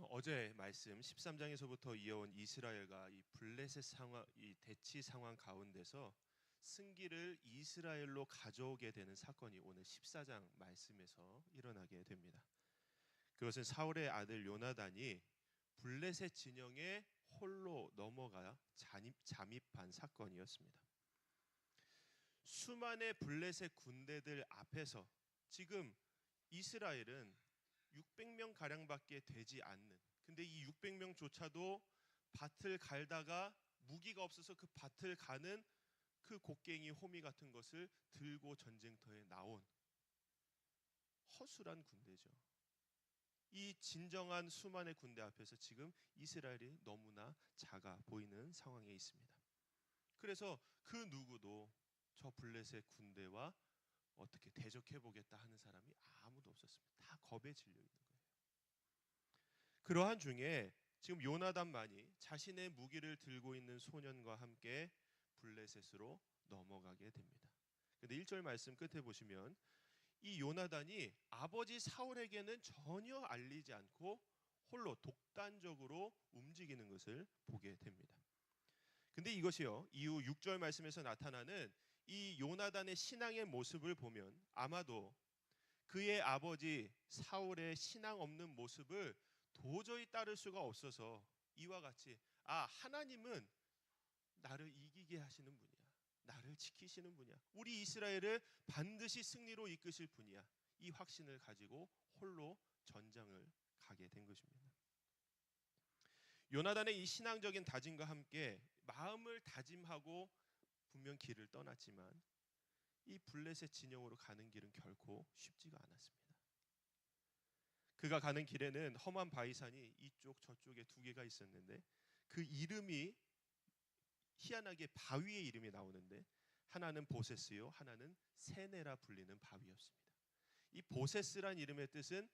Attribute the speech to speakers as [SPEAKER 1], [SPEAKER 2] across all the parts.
[SPEAKER 1] 어제 말씀 13장에서부터 이어온 이스라엘과 이 블레셋 상황, 이 대치 상황 가운데서 승기를 이스라엘로 가져오게 되는 사건이 오늘 14장 말씀에서 일어나게 됩니다. 그것은 사울의 아들 요나단이 블레셋 진영에 홀로 넘어가 잠입한 사건이었습니다. 수많은 블레셋 군대들 앞에서 지금 이스라엘은 600명 가량밖에 되지 않는, 근데 이 600명조차도 밭을 갈다가 무기가 없어서 그 밭을 가는 그 곡괭이 호미 같은 것을 들고 전쟁터에 나온 허술한 군대죠. 이 진정한 수많은 군대 앞에서 지금 이스라엘이 너무나 작아 보이는 상황에 있습니다. 그래서 그 누구도 저 블레셋 군대와 어떻게 대적해 보겠다 하는 사람이 아무도 없었습니다. 다 겁에 질려 있는 거예요. 그러한 중에 지금 요나단만이 자신의 무기를 들고 있는 소년과 함께 블레셋으로 넘어가게 됩니다. 근데 1절 말씀 끝에 보시면 이 요나단이 아버지 사울에게는 전혀 알리지 않고 홀로 독단적으로 움직이는 것을 보게 됩니다. 근데 이것이요, 이후 6절 말씀에서 나타나는 이 요나단의 신앙의 모습을 보면 아마도 그의 아버지 사울의 신앙 없는 모습을 도저히 따를 수가 없어서 이와 같이 하나님은 나를 이기게 하시는 분이야, 나를 지키시는 분이야, 우리 이스라엘을 반드시 승리로 이끄실 분이야, 이 확신을 가지고 홀로 전장을 가게 된 것입니다. 요나단의 이 신앙적인 다짐과 함께 마음을 다짐하고 분명 길을 떠났지만 이 블레셋 진영으로 가는 길은 결코 쉽지가 않았습니다. 그가 가는 길에는 험한 바위산이 이쪽 저쪽에 두 개가 있었는데 그 이름이 희한하게 바위의 이름이 나오는데 하나는 보세스요, 하나는 세네라 불리는 바위였습니다. 이 보세스란 이름의 뜻은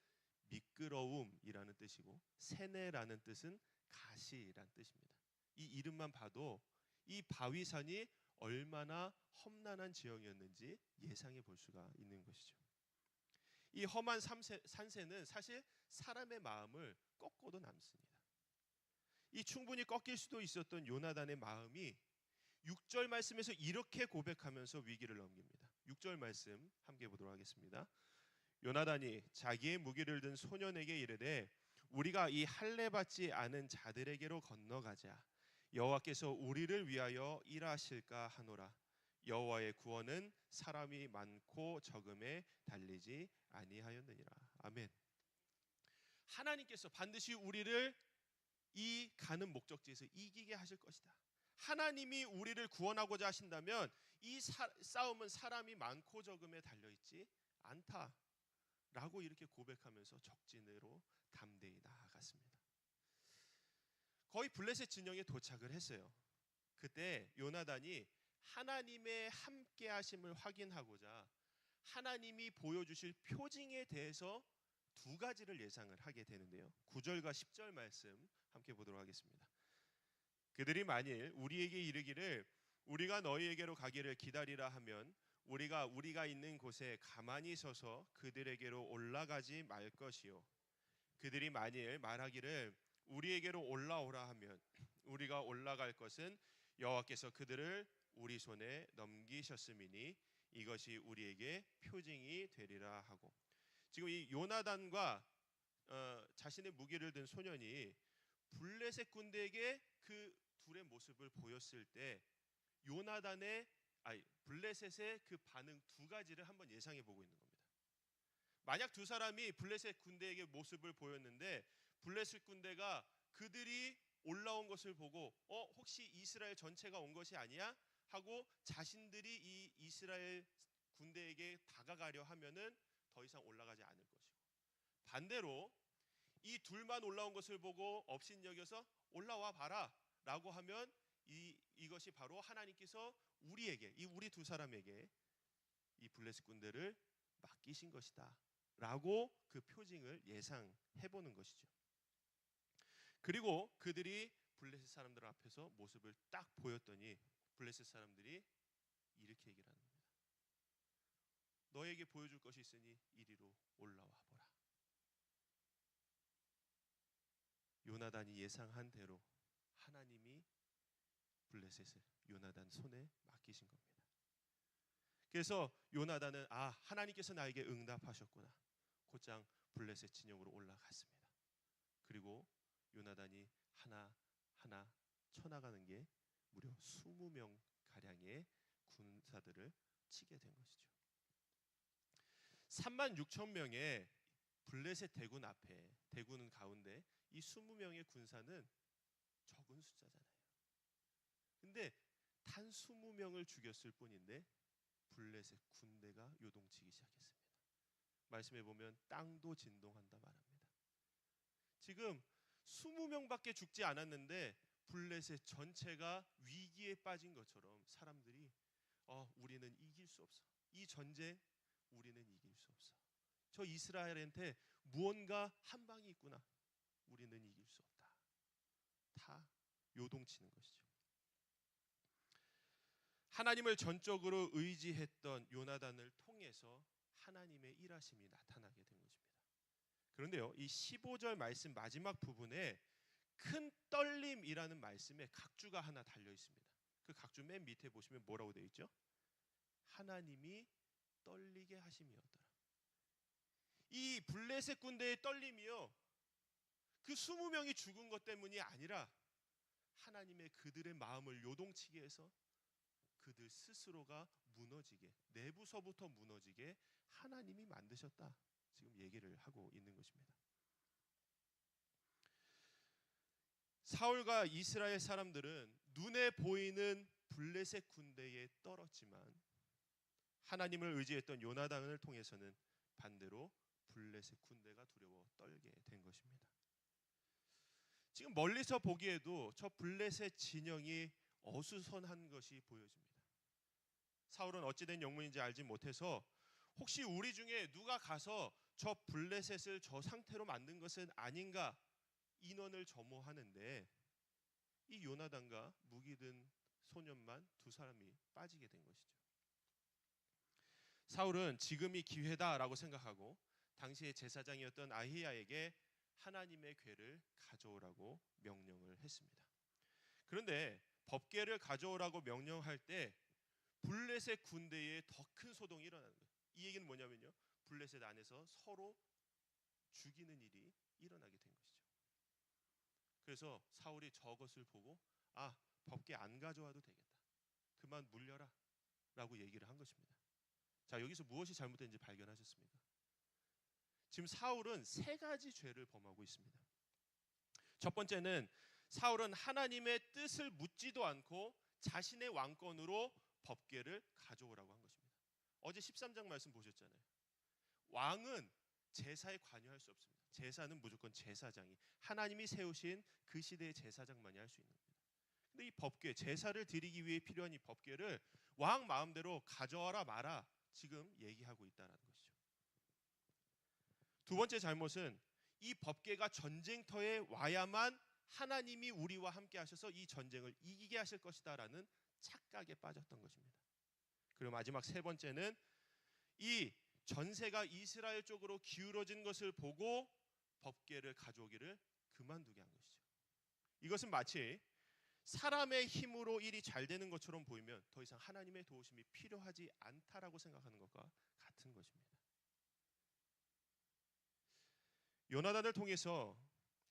[SPEAKER 1] 미끄러움이라는 뜻이고 세네라는 뜻은 가시란 뜻입니다. 이 이름만 봐도 이 바위산이 얼마나 험난한 지형이었는지 예상해 볼 수가 있는 것이죠. 이 험한 산세는 사실 사람의 마음을 꺾고도 남습니다. 이 충분히 꺾일 수도 있었던 요나단의 마음이 6절 말씀에서 이렇게 고백하면서 위기를 넘깁니다. 6절 말씀 함께 보도록 하겠습니다. 요나단이 자기의 무기를 든 소년에게 이르되 우리가 이 할례 받지 않은 자들에게로 건너가자. 여호와께서 우리를 위하여 일하실까 하노라. 여호와의 구원은 사람이 많고 적음에 달리지 아니하였느니라. 아멘. 하나님께서 반드시 우리를 이 가는 목적지에서 이기게 하실 것이다. 하나님이 우리를 구원하고자 하신다면 이 싸움은 사람이 많고 적음에 달려있지 않다라고 이렇게 고백하면서 적진으로 담대히 나아갔습니다. 거의 블레셋 진영에 도착을 했어요. 그때 요나단이 하나님의 함께 하심을 확인하고자 하나님이 보여주실 표징에 대해서 두 가지를 예상을 하게 되는데요. 9절과 10절 말씀 함께 보도록 하겠습니다. 그들이 만일 우리에게 이르기를 우리가 너희에게로 가기를 기다리라 하면 우리가 있는 곳에 가만히 서서 그들에게로 올라가지 말 것이요. 그들이 만일 말하기를 우리에게로 올라오라 하면 우리가 올라갈 것은 여호와께서 그들을 우리 손에 넘기셨음이니 이것이 우리에게 표징이 되리라 하고, 지금 이 요나단과 자신의 무기를 든 소년이 블레셋 군대에게 그 둘의 모습을 보였을 때 블레셋의 그 반응 두 가지를 한번 예상해 보고 있는 겁니다. 만약 두 사람이 블레셋 군대에게 모습을 보였는데 블레셋 군대가 그들이 올라온 것을 보고 혹시 이스라엘 전체가 온 것이 아니야? 하고 자신들이 이 이스라엘 군대에게 다가가려 하면은 더 이상 올라가지 않을 것이고, 반대로 이 둘만 올라온 것을 보고 업신여겨서 올라와 봐라 라고 하면 이것이 바로 하나님께서 우리에게, 우리 두 사람에게 이 블레셋 군대를 맡기신 것이다 라고 그 표징을 예상해 보는 것이죠. 그리고 그들이 블레셋 사람들 앞에서 모습을 딱 보였더니 블레셋 사람들이 이렇게 얘기를 하는 겁니다. 너에게 보여줄 것이 있으니 이리로 올라와 보라. 요나단이 예상한 대로 하나님이 블레셋을 요나단 손에 맡기신 겁니다. 그래서 요나단은 하나님께서 나에게 응답하셨구나. 곧장 블레셋 진영으로 올라갔습니다. 그리고 요나단이 하나 쳐나가는 게 무려 20명 가량의 군사들을 치게 된 것이죠. 36,000명의 블레셋 대군 앞에, 대군 가운데 이 20명의 군사는 적은 숫자잖아요. 근데 단 20명을 죽였을 뿐인데 블레셋 군대가 요동치기 시작했습니다. 말씀해 보면 땅도 진동한다 말합니다. 지금 20명밖에 죽지 않았는데 블레셋 전체가 위기에 빠진 것처럼 사람들이 우리는 이길 수 없어. 이 전쟁 우리는 이길 수 없어. 저 이스라엘한테 무언가 한 방이 있구나. 우리는 이길 수 없다. 다 요동치는 것이죠. 하나님을 전적으로 의지했던 요나단을 통해서 하나님의 일하심이 나타나게 된 것입니다. 그런데요, 이 15절 말씀 마지막 부분에 큰 떨림이라는 말씀에 각주가 하나 달려 있습니다. 그 각주 맨 밑에 보시면 뭐라고 되어 있죠? 하나님이 떨리게 하심이었더라. 이 블레셋 군대의 떨림이요, 그 20명이 죽은 것 때문이 아니라 하나님의 그들의 마음을 요동치게 해서 그들 스스로가 무너지게, 내부서부터 무너지게 하나님이 만드셨다. 지금 얘기를 하고 있는 것입니다. 사울과 이스라엘 사람들은 눈에 보이는 블레셋 군대에 떨었지만 하나님을 의지했던 요나단을 통해서는 반대로 블레셋 군대가 두려워 떨게 된 것입니다. 지금 멀리서 보기에도 저 블레셋 진영이 어수선한 것이 보여집니다. 사울은 어찌된 영문인지 알지 못해서 혹시 우리 중에 누가 가서 저 블레셋을 저 상태로 만든 것은 아닌가 인원을 점호하는데 이 요나단과 무기 든 소년만 두 사람이 빠지게 된 것이죠. 사울은 지금이 기회다라고 생각하고 당시의 제사장이었던 아히야에게 하나님의 궤를 가져오라고 명령을 했습니다. 그런데 법궤를 가져오라고 명령할 때 블레셋 군대에 더 큰 소동이 일어나는 거예요. 이 얘기는 뭐냐면요, 블레셋 안에서 서로 죽이는 일이 일어나게 된 것이죠. 그래서 사울이 저것을 보고 법궤 안 가져와도 되겠다. 그만 물려라 라고 얘기를 한 것입니다. 자, 여기서 무엇이 잘못된지 발견하셨습니까? 지금 사울은 세 가지 죄를 범하고 있습니다. 첫 번째는 사울은 하나님의 뜻을 묻지도 않고 자신의 왕권으로 법궤를 가져오라고 한 것입니다. 어제 13장 말씀 보셨잖아요. 왕은 제사에 관여할 수 없습니다. 제사는 무조건 제사장이, 하나님이 세우신 그 시대의 제사장만이 할 수 있는 겁니다. 근데 이 법궤, 제사를 드리기 위해 필요한 이 법궤를 왕 마음대로 가져와라 마라 지금 얘기하고 있다는 것이죠. 두 번째 잘못은 이 법궤가 전쟁터에 와야만 하나님이 우리와 함께 하셔서 이 전쟁을 이기게 하실 것이다라는 착각에 빠졌던 것입니다. 그리고 마지막 세 번째는 이 전세가 이스라엘 쪽으로 기울어진 것을 보고 법궤를 가져오기를 그만두게 한 것이죠. 이것은 마치 사람의 힘으로 일이 잘 되는 것처럼 보이면 더 이상 하나님의 도우심이 필요하지 않다라고 생각하는 것과 같은 것입니다. 요나단을 통해서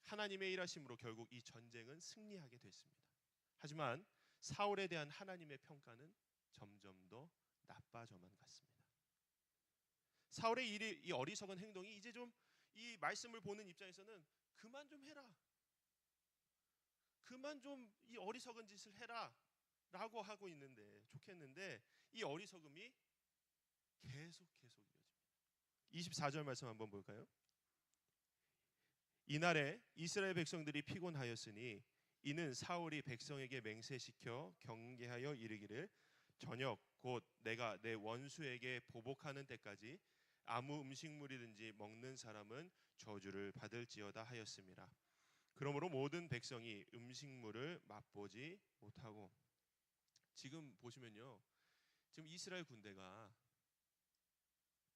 [SPEAKER 1] 하나님의 일하심으로 결국 이 전쟁은 승리하게 됐습니다. 하지만 사울에 대한 하나님의 평가는 점점 더 나빠져만 갔습니다. 사울의 이 어리석은 행동이 이제 좀 이 말씀을 보는 입장에서는 그만 좀 해라, 그만 좀 이 어리석은 짓을 해라 라고 하고 있는데 좋겠는데 이 어리석음이 계속 이어집니다. 24절 말씀 한번 볼까요? 이날에 이스라엘 백성들이 피곤하였으니 이는 사울이 백성에게 맹세시켜 경계하여 이르기를 저녁 곧 내가 내 원수에게 보복하는 때까지 아무 음식물이든지 먹는 사람은 저주를 받을지어다 하였습니다. 그러므로 모든 백성이 음식물을 맛보지 못하고. 지금 보시면요, 지금 이스라엘 군대가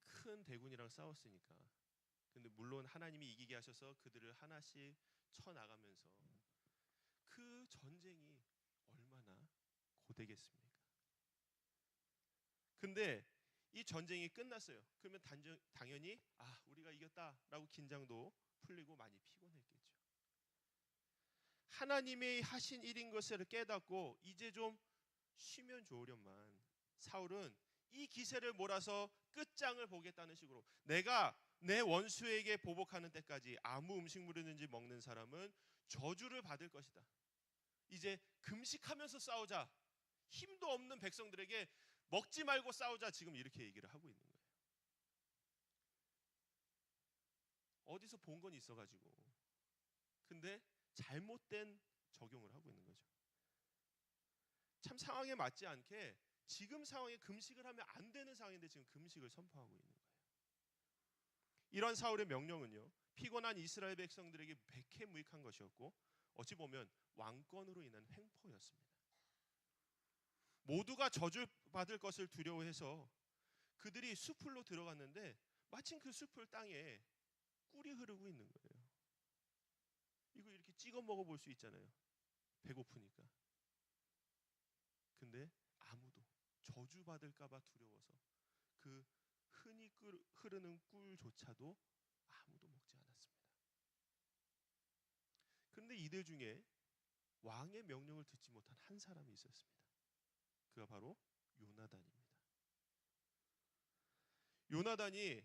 [SPEAKER 1] 큰 대군이랑 싸웠으니까 근데 물론 하나님이 이기게 하셔서 그들을 하나씩 쳐 나가면서 그 전쟁이 얼마나 고되겠습니까? 근데 이 전쟁이 끝났어요. 그러면 당연히 우리가 이겼다라고 긴장도 풀리고 많이 피곤했겠죠. 하나님의 하신 일인 것을 깨닫고 이제 좀 쉬면 좋으련만 사울은 이 기세를 몰아서 끝장을 보겠다는 식으로 내가 내 원수에게 보복하는 때까지 아무 음식물이든지 먹는 사람은 저주를 받을 것이다. 이제 금식하면서 싸우자. 힘도 없는 백성들에게 먹지 말고 싸우자. 지금 이렇게 얘기를 하고 있는 거예요. 어디서 본 건 있어가지고. 근데 잘못된 적용을 하고 있는 거죠. 참 상황에 맞지 않게 지금 상황에 금식을 하면 안 되는 상황인데 지금 금식을 선포하고 있는 거예요. 이런 사울의 명령은요, 피곤한 이스라엘 백성들에게 백해무익한 것이었고 어찌 보면 왕권으로 인한 횡포였습니다. 모두가 저주받을 것을 두려워해서 그들이 숲으로 들어갔는데 마침 그 숲을 땅에 꿀이 흐르고 있는 거예요. 이거 이렇게 찍어 먹어볼 수 있잖아요. 배고프니까. 근데 아무도 저주받을까봐 두려워서 그 흔히 흐르는 꿀조차도 아무도 먹지 않았습니다. 그런데 이들 중에 왕의 명령을 듣지 못한 한 사람이 있었습니다. 그가 바로 요나단입니다. 요나단이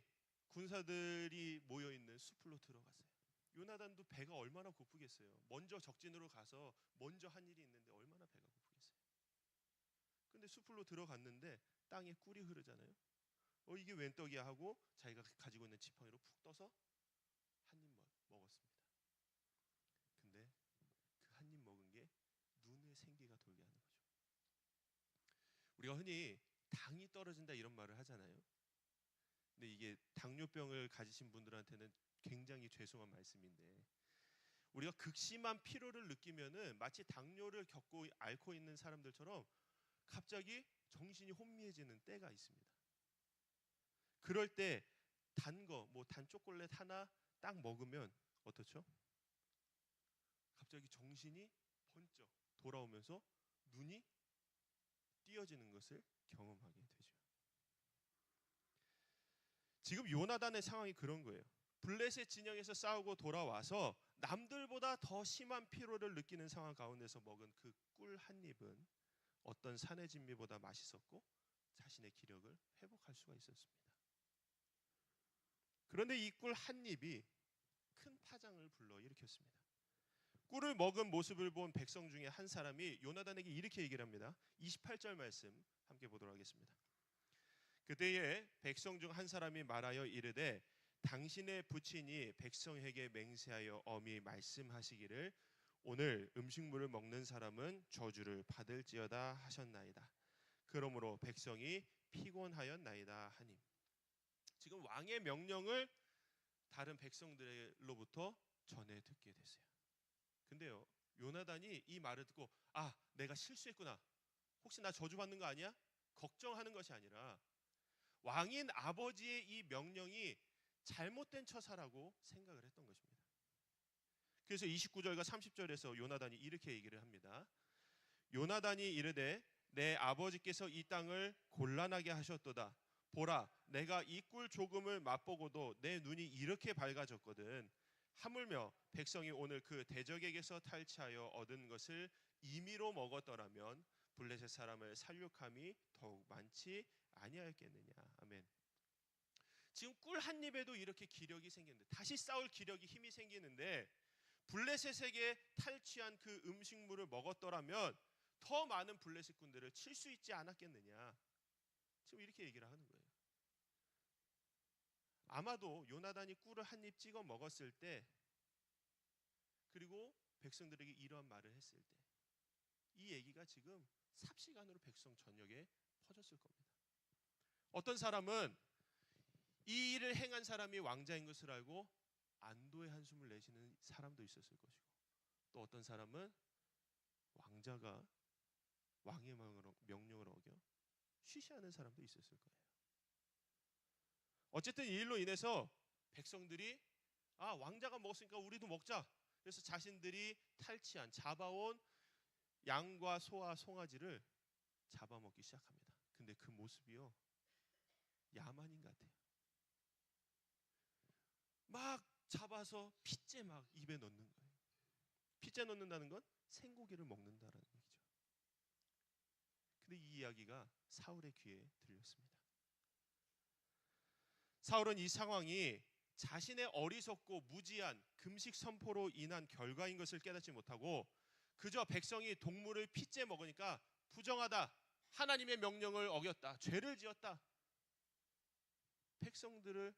[SPEAKER 1] 군사들이 모여있는 숲으로 들어갔어요. 요나단도 배가 얼마나 고프겠어요. 먼저 적진으로 가서 먼저 한 일이 있는데 얼마나 배가 고프겠어요. 근데 숲으로 들어갔는데 땅에 꿀이 흐르잖아요. 이게 웬 떡이야 하고 자기가 가지고 있는 지팡이로 푹 떠서 한 입 먹었습니다. 근데 그 한 입 먹은 게 눈에 생기가 돌게 하는 거죠. 우리가 흔히 당이 떨어진다 이런 말을 하잖아요. 근데 이게 당뇨병을 가지신 분들한테는 굉장히 죄송한 말씀인데 우리가 극심한 피로를 느끼면은 마치 당뇨를 앓고 있는 사람들처럼 갑자기 정신이 혼미해지는 때가 있습니다. 그럴 때 단 거, 단 초콜릿 하나 딱 먹으면 어떻죠? 갑자기 정신이 번쩍 돌아오면서 눈이 띄어지는 것을 경험하게 되죠. 지금 요나단의 상황이 그런 거예요. 블레셋 진영에서 싸우고 돌아와서 남들보다 더 심한 피로를 느끼는 상황 가운데서 먹은 그 꿀 한 입은 어떤 산의 진미보다 맛있었고 자신의 기력을 회복할 수가 있었습니다. 그런데 이 꿀 한 입이 큰 파장을 불러일으켰습니다. 꿀을 먹은 모습을 본 백성 중에 한 사람이 요나단에게 이렇게 얘기를 합니다. 28절 말씀 함께 보도록 하겠습니다. 그때에 백성 중 한 사람이 말하여 이르되 당신의 부친이 백성에게 맹세하여 엄히 말씀하시기를 오늘 음식물을 먹는 사람은 저주를 받을지어다 하셨나이다. 그러므로 백성이 피곤하였나이다 하니. 지금 왕의 명령을 다른 백성들로부터 전해 듣게 됐어요. 근데요, 요나단이 이 말을 듣고 내가 실수했구나. 혹시 나 저주받는 거 아니야? 걱정하는 것이 아니라 왕인 아버지의 이 명령이 잘못된 처사라고 생각을 했던 것입니다. 그래서 29절과 30절에서 요나단이 이렇게 얘기를 합니다. 요나단이 이르되 내 아버지께서 이 땅을 곤란하게 하셨도다. 보라, 내가 이 꿀 조금을 맛보고도 내 눈이 이렇게 밝아졌거든. 하물며 백성이 오늘 그 대적에게서 탈취하여 얻은 것을 임의로 먹었더라면 블레셋 사람을 살육함이 더욱 많지 아니하였겠느냐. 아멘. 지금 꿀 한 입에도 이렇게 기력이 생기는데, 다시 싸울 기력이 힘이 생기는데 블레셋에게 탈취한 그 음식물을 먹었더라면 더 많은 블레셋 군대를 칠 수 있지 않았겠느냐. 지금 이렇게 얘기를 하는 거예요. 아마도 요나단이 꿀을 한 입 찍어 먹었을 때, 그리고 백성들에게 이러한 말을 했을 때, 이 얘기가 지금 삽시간으로 백성 전역에 퍼졌을 겁니다. 어떤 사람은 이 일을 행한 사람이 왕자인 것을 알고 안도의 한숨을 내쉬는 사람도 있었을 것이고, 또 어떤 사람은 왕자가 왕의 명령을 어겨 쉬쉬하는 사람도 있었을 거예요. 어쨌든 이 일로 인해서 백성들이 왕자가 먹었으니까 우리도 먹자. 그래서 자신들이 탈취한 잡아온 양과 소와 송아지를 잡아먹기 시작합니다. 근데 그 모습이요, 야만인 같아요. 막 잡아서 핏째 막 입에 넣는 거예요. 핏째 넣는다는 건 생고기를 먹는다라는 얘기죠. 근데 이 이야기가 사울의 귀에 들렸습니다. 사울은 이 상황이 자신의 어리석고 무지한 금식 선포로 인한 결과인 것을 깨닫지 못하고 그저 백성이 동물을 핏째 먹으니까 부정하다, 하나님의 명령을 어겼다, 죄를 지었다, 백성들을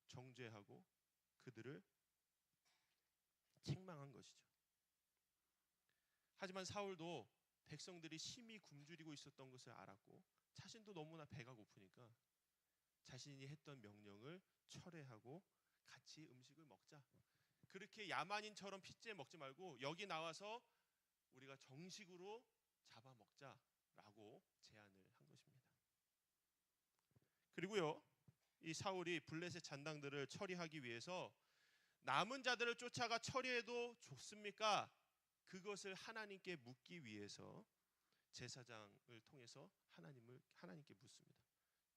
[SPEAKER 1] 정죄하고 그들을 책망한 것이죠. 하지만 사울도 백성들이 심히 굶주리고 있었던 것을 알았고 자신도 너무나 배가 고프니까 자신이 했던 명령을 철회하고 같이 음식을 먹자. 그렇게 야만인처럼 핏째 먹지 말고 여기 나와서 우리가 정식으로 잡아먹자라고 제안을 한 것입니다. 그리고요, 이 사울이 블레셋 잔당들을 처리하기 위해서 남은 자들을 쫓아가 처리해도 좋습니까? 그것을 하나님께 묻기 위해서 제사장을 통해서 하나님께 묻습니다.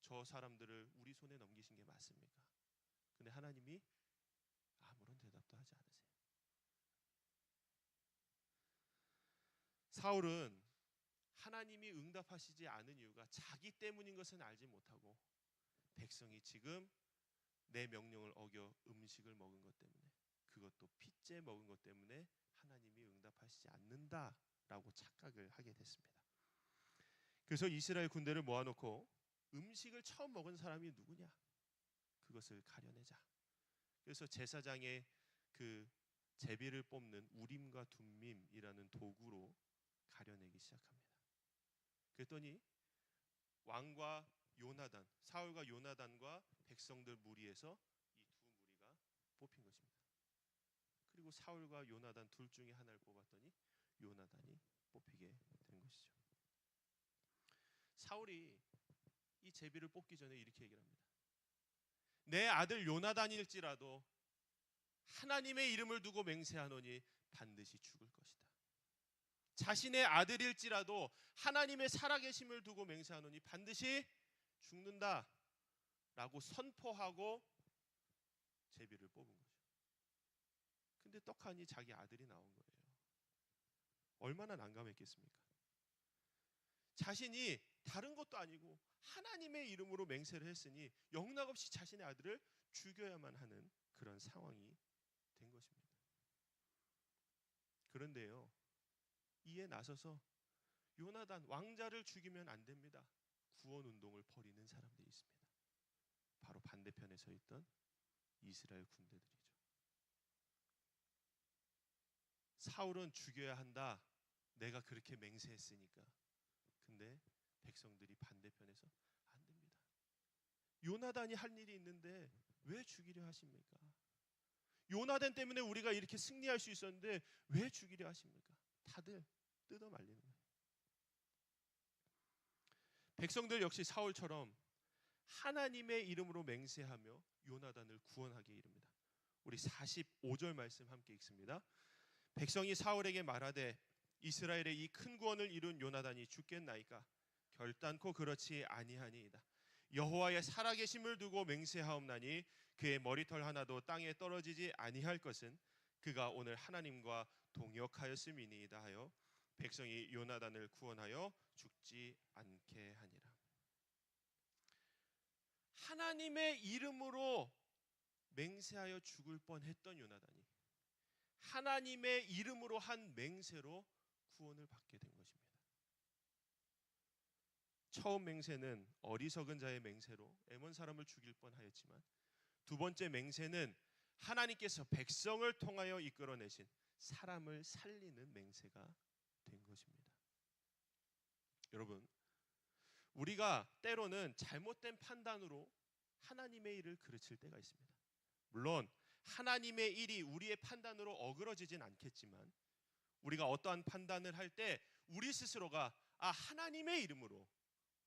[SPEAKER 1] 저 사람들을 우리 손에 넘기신 게 맞습니까? 근데 하나님이 아무런 대답도 하지 않으세요. 사울은 하나님이 응답하시지 않은 이유가 자기 때문인 것은 알지 못하고 백성이 지금 내 명령을 어겨 음식을 먹은 것 때문에, 그것도 핏째 먹은 것 때문에 하나님이 응답하시지 않는다라고 착각을 하게 됐습니다. 그래서 이스라엘 군대를 모아놓고 음식을 처음 먹은 사람이 누구냐, 그것을 가려내자. 그래서 제사장의 그 제비를 뽑는 우림과 둠밈이라는 도구로 가려내기 시작합니다. 그랬더니 왕과 요나단, 사울과 요나단과 백성들 무리에서 이 두 무리가 뽑힌 것입니다. 그리고 사울과 요나단 둘 중에 하나를 뽑았더니 요나단이 뽑히게 된 것이죠. 사울이 이 제비를 뽑기 전에 이렇게 얘기를 합니다. 내 아들 요나단일지라도 하나님의 이름을 두고 맹세하노니 반드시 죽을 것이다. 자신의 아들일지라도 하나님의 살아계심을 두고 맹세하노니 반드시 죽는다 라고 선포하고 제비를 뽑은 거죠. 근데 떡하니 자기 아들이 나온 거예요. 얼마나 난감했겠습니까? 자신이 다른 것도 아니고 하나님의 이름으로 맹세를 했으니 영락없이 자신의 아들을 죽여야만 하는 그런 상황이 된 것입니다. 그런데요, 이에 나서서 요나단 왕자를 죽이면 안 됩니다, 구원 운동을 벌이는 사람들이 있습니다. 바로 반대편에 서 있던 이스라엘 군대들이죠. 사울은 죽여야 한다, 내가 그렇게 맹세했으니까. 근데 백성들이 반대편에서 안 됩니다. 요나단이 할 일이 있는데 왜 죽이려 하십니까? 요나단 때문에 우리가 이렇게 승리할 수 있었는데 왜 죽이려 하십니까? 다들 뜯어 말리는 거예요. 백성들 역시 사울처럼 하나님의 이름으로 맹세하며 요나단을 구원하게 이릅니다. 우리 45절 말씀 함께 읽습니다. 백성이 사울에게 말하되 이스라엘의 이 큰 구원을 이룬 요나단이 죽겠나이까? 결단코 그렇지 아니하니이다. 여호와의 살아계심을 두고 맹세하옵나니 그의 머리털 하나도 땅에 떨어지지 아니할 것은 그가 오늘 하나님과 동역하였음이니이다 하여 백성이 요나단을 구원하여 죽지 않게 하니라. 하나님의 이름으로 맹세하여 죽을 뻔했던 요나단이 하나님의 이름으로 한 맹세로 구원을 받게 된 것입니다. 처음 맹세는 어리석은 자의 맹세로 엠몬 사람을 죽일 뻔하였지만 두 번째 맹세는 하나님께서 백성을 통하여 이끌어내신 사람을 살리는 맹세가 된 것입니다. 여러분, 우리가 때로는 잘못된 판단으로 하나님의 일을 그르칠 때가 있습니다. 물론 하나님의 일이 우리의 판단으로 어그러지진 않겠지만 우리가 어떠한 판단을 할 때 우리 스스로가 하나님의 이름으로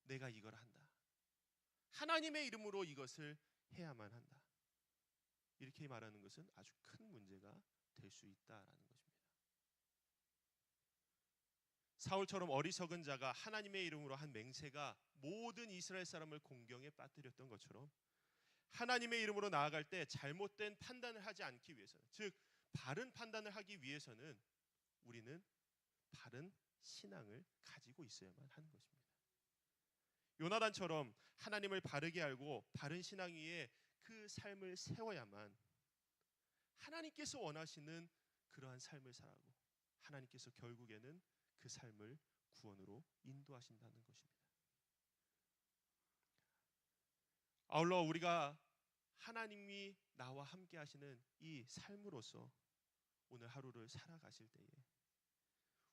[SPEAKER 1] 내가 이걸 한다, 하나님의 이름으로 이것을 해야만 한다, 이렇게 말하는 것은 아주 큰 문제가 될 수 있다라는 것입니다. 사울처럼 어리석은 자가 하나님의 이름으로 한 맹세가 모든 이스라엘 사람을 공경에 빠뜨렸던 것처럼 하나님의 이름으로 나아갈 때 잘못된 판단을 하지 않기 위해서는, 즉 바른 판단을 하기 위해서는 우리는 바른 신앙을 가지고 있어야만 하는 것입니다. 요나단처럼 하나님을 바르게 알고 바른 신앙 위에 그 삶을 세워야만 하나님께서 원하시는 그러한 삶을 살아가고 하나님께서 결국에는 그 삶을 구원으로 인도하신다는 것입니다. 아울러 우리가 하나님이 나와 함께 하시는 이 삶으로서 오늘 하루를 살아가실 때에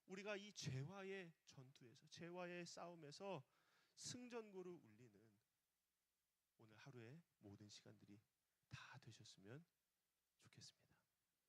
[SPEAKER 1] 우리가 이 죄와의 전투에서, 죄와의 싸움에서 승전구를 울리는 오늘 하루의 모든 시간들이 다 되셨으면